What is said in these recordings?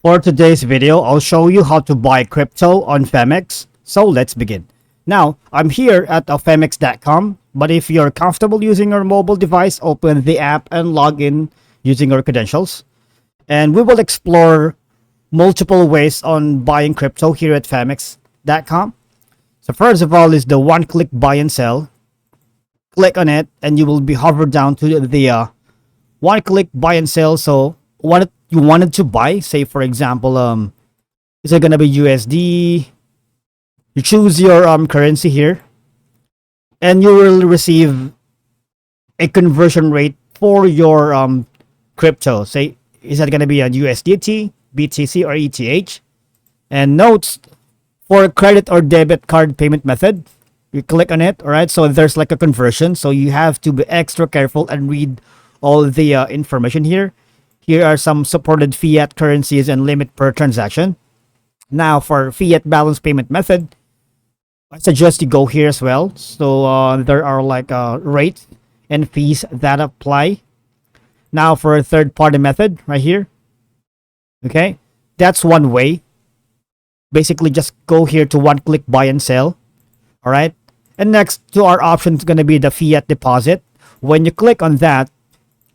For today's video, I'll show you how to buy crypto on Phemex. So let's begin. Now, I'm here at phemex.com, but if you're comfortable using your mobile device, open the app and log in using your credentials. And we will explore multiple ways on buying crypto here at phemex.com. So first of all is the one-click buy and sell. Click on it and you will be hovered down to the one-click buy and sell. So what you wanted to buy, say for example, is it gonna be USD? You choose your currency here, and you will receive a conversion rate for your crypto. Say, is that gonna be a USDT, BTC, or ETH? And notes for credit or debit card payment method. You click on it, all right? So there's like a conversion, so you have to be extra careful and read all the information here. Here are some supported fiat currencies and limit per transaction. Now for fiat balance payment method, I suggest you go here as well. So there are like rates and fees that apply. Now for a third party method right here. Okay, that's one way. Basically just go here to one click buy and sell. All right. And next to our option is going to be the fiat deposit. When you click on that,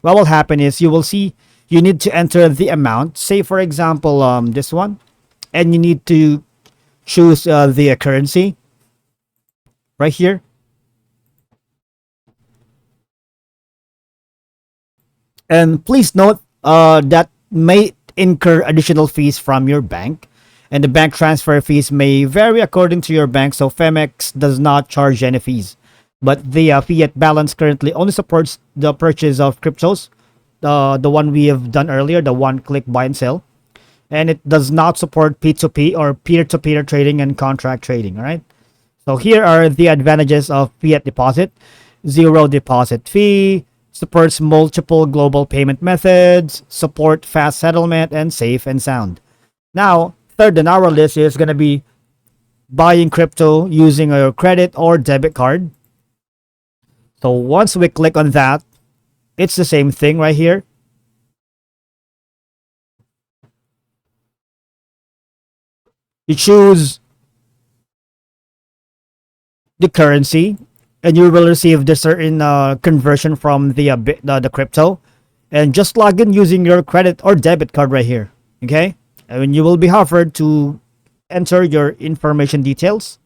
what will happen is you will see you need to enter the amount. Say for example, this one, and you need to choose the currency right here. And please note that may incur additional fees from your bank, and the bank transfer fees may vary according to your bank. So Phemex does not charge any fees, but the fiat balance currently only supports the purchase of cryptos, the one we have done earlier, the one-click buy and sell, and it does not support P2P or peer-to-peer trading and contract trading. All right. So here are the advantages of fiat deposit: zero deposit fee, supports multiple global payment methods, support fast settlement, and safe and sound. Now, third on our list is going to be buying crypto using a credit or debit card. So once we click on that, it's the same thing right here. You choose the currency, and you will receive the certain conversion from the crypto, and just log in using your credit or debit card right here. Okay, and you will be offered to enter your information details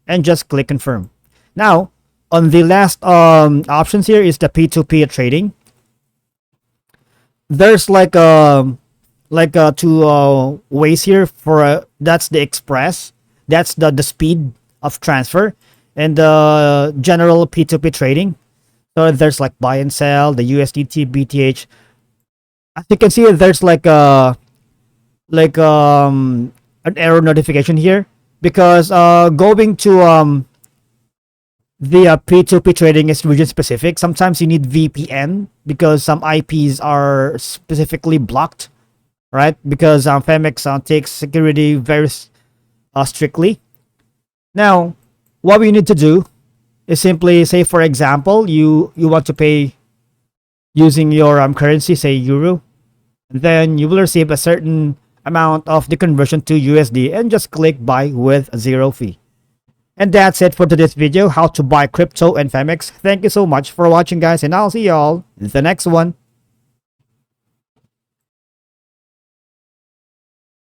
and just click confirm. Now on the last options here is the P2P trading. There's like two ways here. For that's the express, that's the speed of transfer, and the general P2P trading. So there's like buy and sell, the USDT, BTH. As you can see, there's like an error notification here because going to the P2P trading is region specific. Sometimes you need VPN because some IPs are specifically blocked, right? Because Phemex takes security very strictly. Now, what we need to do is simply say, for example, you want to pay using your currency, say euro, then you will receive a certain amount of the conversion to USD and just click buy with zero fee. And that's it for today's video, how to buy crypto and Phemex. Thank you so much for watching, guys, and I'll see y'all in the next one.